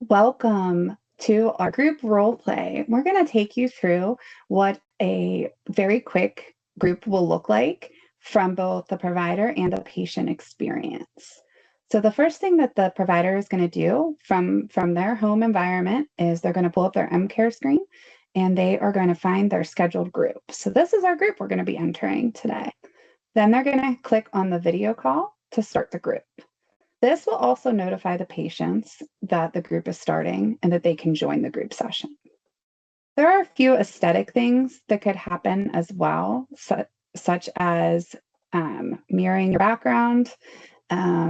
welcome to our group role play. We're going to take you through what a very quick group will look like from both the provider and the patient experience. So the first thing that the provider is going to do from their home environment is they're going to pull up their MCare screen and they are going to find their scheduled group. So this is our group we're going to be entering today. Then they're going to click on the video call to start the group. This will also notify the patients that the group is starting and that they can join the group session. There are a few aesthetic things that could happen as well, such as mirroring your background,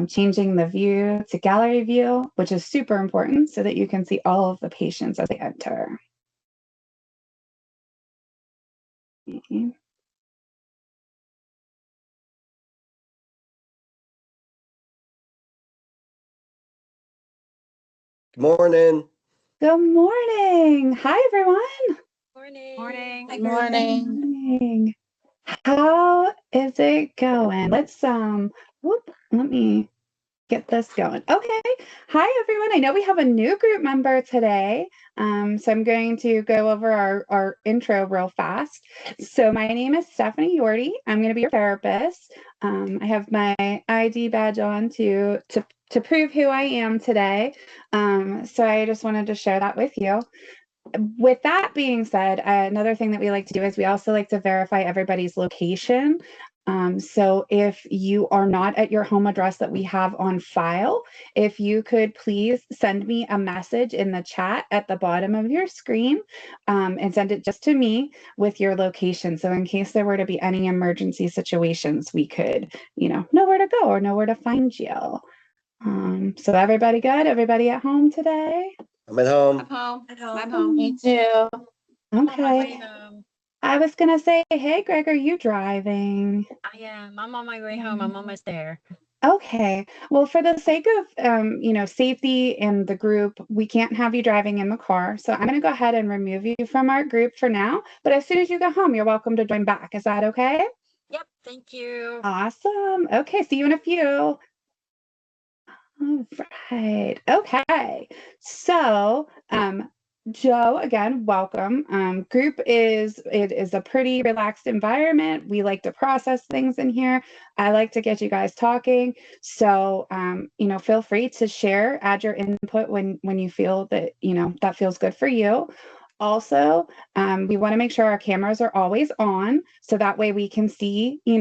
changing the view to gallery view, which is super important so that you can see all of the patients as they enter. Okay. Good morning. Good morning. Hi, everyone. Morning. Good morning. Good morning. How is it going? Let me get this going. Okay. Hi, everyone. I know we have a new group member today. So I'm going to go over our intro real fast. So my name is Stephanie Yorty. I'm going to be your therapist. I have my ID badge on to prove who I am today. So I just wanted to share that with you. With that being said, another thing that we like to do is we also like to verify everybody's location. So if you are not at your home address that we have on file, if you could please send me a message in the chat at the bottom of your screen and send it just to me with your location. So in case there were to be any emergency situations, we could, know where to go or know where to find you. So everybody good? Everybody at home today? I'm at home. I'm home. Me too. Okay. I was gonna say, hey, Greg, are you driving? I am. I'm on my way home. I'm almost there. Okay. Well, for the sake of, safety and the group, we can't have you driving in the car. So I'm going to go ahead and remove you from our group for now. But as soon as you go home, you're welcome to join back. Is that okay? Yep. Thank you. Awesome. Okay. See you in a few. All right. Okay. So, Joe, again, welcome. Group is a pretty relaxed environment. We like to process things in here. I like to get you guys talking. So, feel free to share, add your input when you feel that, that feels good for you. Also, we want to make sure our cameras are always on, so that way we can see, even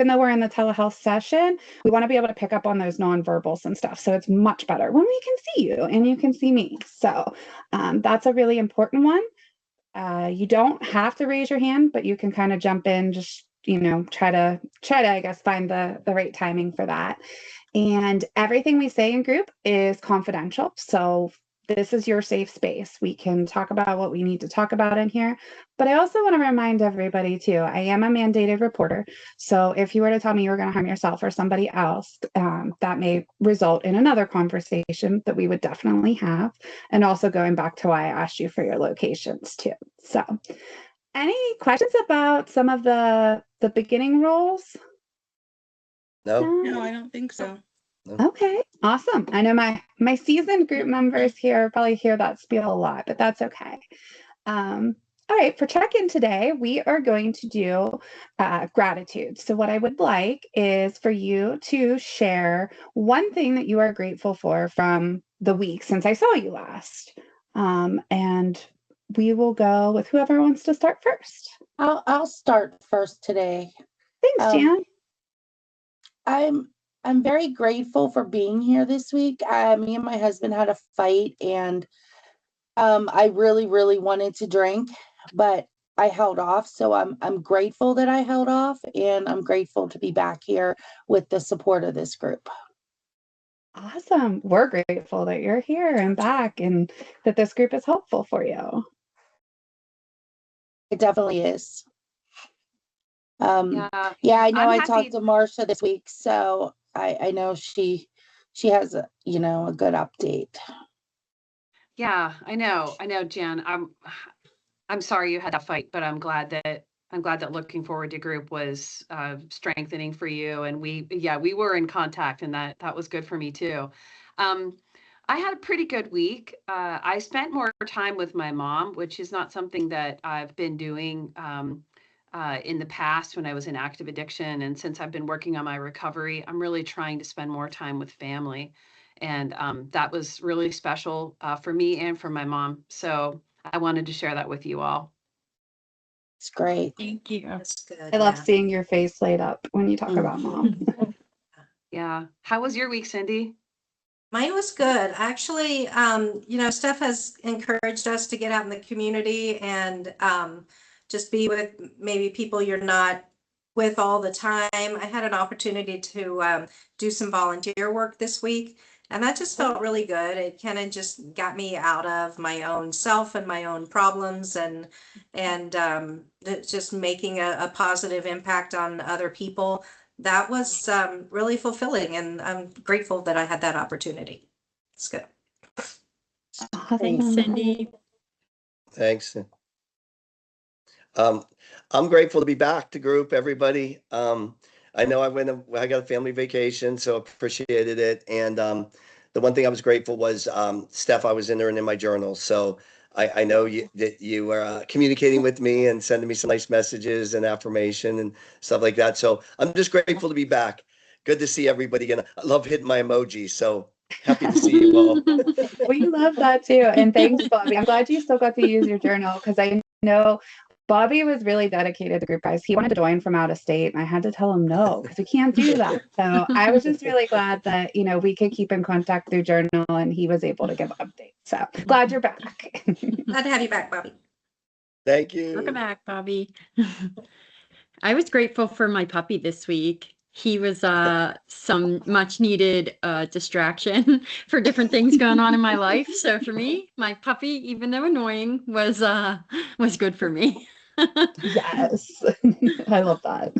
though we're in the telehealth session, we want to be able to pick up on those nonverbals and stuff. So it's much better when we can see you and you can see me. So that's a really important one. You don't have to raise your hand, but you can kind of jump in, just, try to, I guess, find the right timing for that. And everything we say in group is confidential. So this is your safe space. We can talk about what we need to talk about in here. But I also want to remind everybody too, I am a mandated reporter. So if you were to tell me you were going to harm yourself or somebody else, that may result in another conversation that we would definitely have. And also going back to why I asked you for your locations too. So any questions about some of the beginning rules? No, I don't think so. Okay, awesome. I know my seasoned group members here probably hear that spiel a lot, but that's okay. All right, for check-in today, we are going to do gratitude. So what I would like is for you to share one thing that you are grateful for from the week since I saw you last. And we will go with whoever wants to start first. I'll start first today. Thanks, Jan. I'm very grateful for being here this week. Me and my husband had a fight, and I really, really wanted to drink, but I held off. So I'm grateful that I held off, and I'm grateful to be back here with the support of this group. Awesome. We're grateful that you're here and back and that this group is helpful for you. It definitely is. I know I talked to Marcia this week, so I know she has a good update. Yeah, I know, Jan. I'm sorry you had that fight, but I'm glad that looking forward to group was strengthening for you. And we were in contact, and that was good for me too. I had a pretty good week. I spent more time with my mom, which is not something that I've been doing in the past when I was in active addiction. And since I've been working on my recovery, I'm really trying to spend more time with family. And that was really special for me and for my mom. So I wanted to share that with you all. It's great. Thank you. That's good. I love yeah. seeing your face light up when you talk about mom. Yeah. How was your week, Cindy? Mine was good. Actually, Steph has encouraged us to get out in the community and just be with maybe people you're not with all the time. I had an opportunity to do some volunteer work this week, and that just felt really good. It kind of just got me out of my own self and my own problems, and just making a positive impact on other people. That was really fulfilling, and I'm grateful that I had that opportunity. It's good. Thanks, Cindy. Thanks. I'm grateful to be back to group, everybody. I know I got a family vacation, so appreciated it. And the one thing I was grateful was Steph, I was in there and in my journal. So I know that you were communicating with me and sending me some nice messages and affirmation and stuff like that. So I'm just grateful to be back. Good to see everybody again. I love hitting my emojis. So happy to see you all. We love that too. And thanks, Bobby. I'm glad you still got to use your journal because I know Bobby was really dedicated to group, guys. He wanted to join from out of state, and I had to tell him no because we can't do that. So I was just really glad that we could keep in contact through journal, and he was able to give updates. So glad you're back. Glad to have you back, Bobby. Thank you. Welcome back, Bobby. I was grateful for my puppy this week. He was some much needed distraction for different things going on in my life. So for me, my puppy, even though annoying, was good for me. Yes, I love that.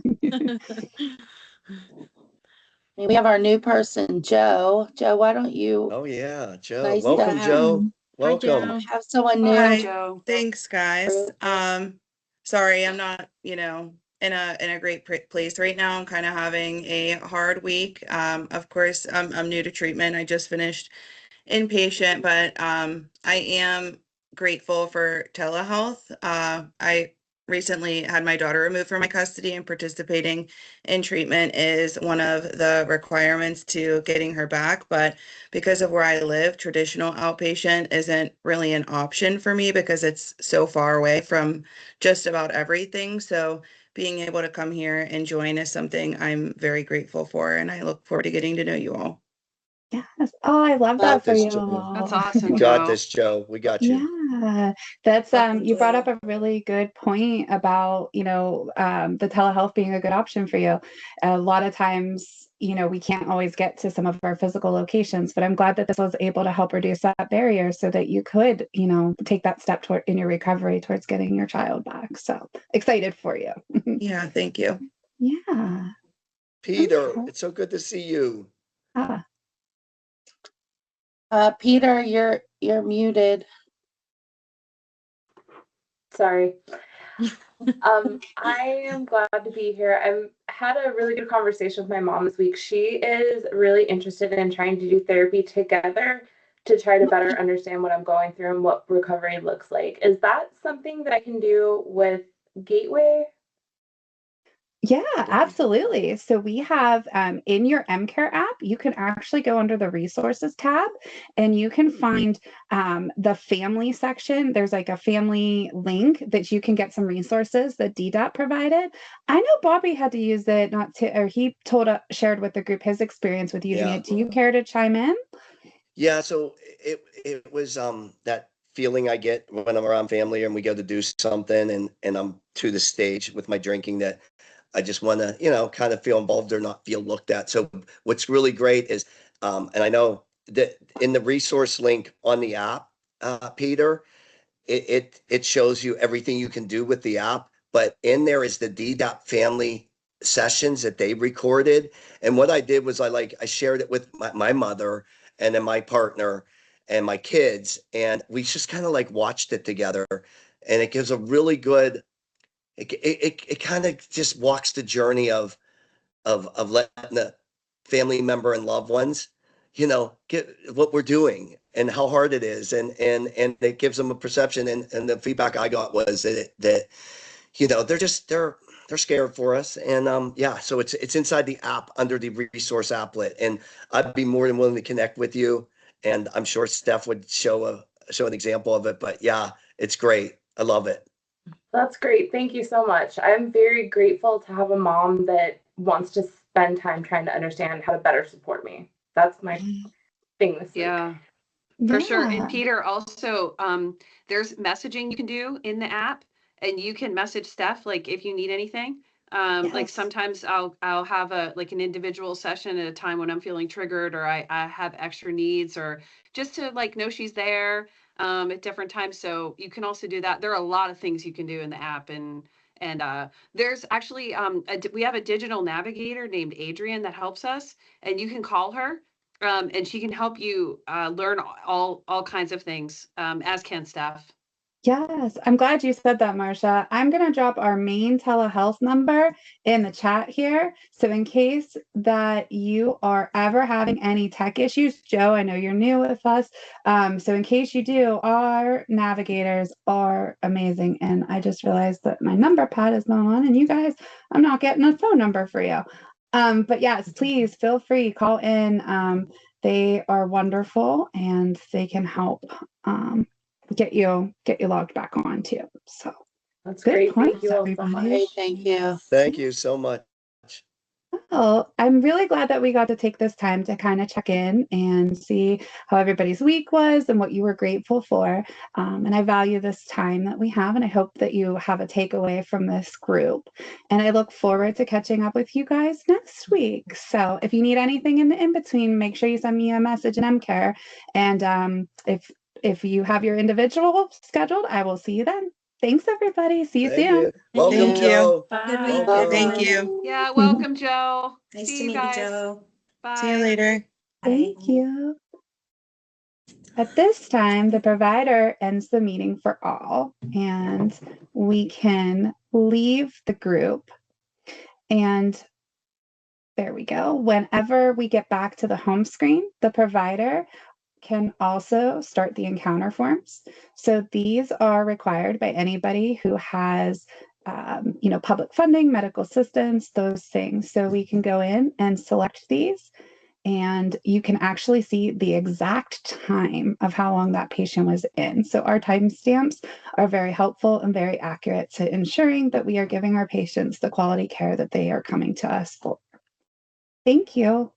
We have our new person, Joe. Joe, why don't you Oh yeah, Joe. Nice to Welcome, have Joe. Hi, Welcome. Joe. have someone new? Hi. Joe. Thanks, guys. Sorry, I'm not, in a great place right now. I'm kind of having a hard week. Of course, I'm new to treatment. I just finished inpatient, but I am grateful for telehealth. I recently had my daughter removed from my custody, and participating in treatment is one of the requirements to getting her back. But because of where I live, traditional outpatient isn't really an option for me because it's so far away from just about everything. So being able to come here and join is something I'm very grateful for, and I look forward to getting to know you all. Yes. Oh, I love that for this, you. Joe. That's We awesome, got Joe. this, Joe. We got you. Yeah, that's Welcome, you brought Joe. up a really good point about the telehealth being a good option for you. A lot of times, we can't always get to some of our physical locations, but I'm glad that this was able to help reduce that barrier so that you could, take that step toward in your recovery towards getting your child back. So excited for you. Yeah, thank you. Yeah. Peter, Okay. it's so good to see you. Ah, Peter, you're muted. Sorry. I am glad to be here. I've had a really good conversation with my mom this week. She is really interested in trying to do therapy together to try to better understand what I'm going through and what recovery looks like. Is that something that I can do with Gateway? yeah, absolutely. So we have in your MCare app, you can actually go under the resources tab and you can find the family section. There's like a family link that you can get some resources that DDOT provided. I know Bobby had to use it, or he shared with the group his experience with using Yeah. it. Do you care to chime in? Yeah, so it was that feeling I get when I'm around family and we go to do something and I'm to the stage with my drinking that I just want to, kind of feel involved or not feel looked at. So what's really great is, and I know that in the resource link on the app, Peter, it shows you everything you can do with the app, but in there is the DDOT family sessions that they recorded. And what I did was I shared it with my mother and then my partner and my kids, and we just kind of watched it together. And it gives a really good, it kind of just walks the journey of letting the family member and loved ones, get what we're doing and how hard it is. And it gives them a perception. And the feedback I got was that they're scared for us. And yeah, so it's inside the app under the resource applet. And I'd be more than willing to connect with you. And I'm sure Steph would show an example of it. But yeah, it's great. I love it. That's great. Thank you so much. I'm very grateful to have a mom that wants to spend time trying to understand how to better support me. That's my thing this week. Yeah, for sure. Yeah. And Peter, also, there's messaging you can do in the app, and you can message Steph, like if you need anything. Like Yes. sometimes I'll have an individual session at a time when I'm feeling triggered, or I have extra needs, or just to like know she's there at different times. So you can also do that. There are a lot of things you can do in the app, and there's actually we have a digital navigator named Adrian that helps us, and you can call her. And she can help you learn all kinds of things, as can Steph. Yes, I'm glad you said that, Marcia. I'm going to drop our main telehealth number in the chat here. So in case that you are ever having any tech issues, Joe, I know you're new with us. So in case you do, our navigators are amazing. And I just realized that my number pad is not on, and you guys, I'm not getting a phone number for you. But yes, please feel free, call in. They are wonderful, and they can help get you logged back on too. So That's good great. Thank points, you all so everybody. much. Hey, thank you. Thank you so much. Oh, I'm really glad that we got to take this time to kind of check in and see how everybody's week was and what you were grateful for. And I value this time that we have, and I hope that you have a takeaway from this group. And I look forward to catching up with you guys next week. So if you need anything in the in-between, make sure you send me a message in MCare. And if you have your individual scheduled, I will see you then. Thanks, everybody. See you Thank soon. you. Welcome, Thank you. Joe. Good week, Welcome. Thank everyone. you. Yeah, welcome, Joe. Nice See to you meet you, guys. Joe. Bye. See you later. Thank Bye. you. At this time, the provider ends the meeting for all, and we can leave the group. And there we go. Whenever we get back to the home screen, the provider can also start the encounter forms. So these are required by anybody who has public funding, medical assistance, those things. So we can go in and select these, and you can actually see the exact time of how long that patient was in. So our timestamps are very helpful and very accurate to ensuring that we are giving our patients the quality care that they are coming to us for. Thank you.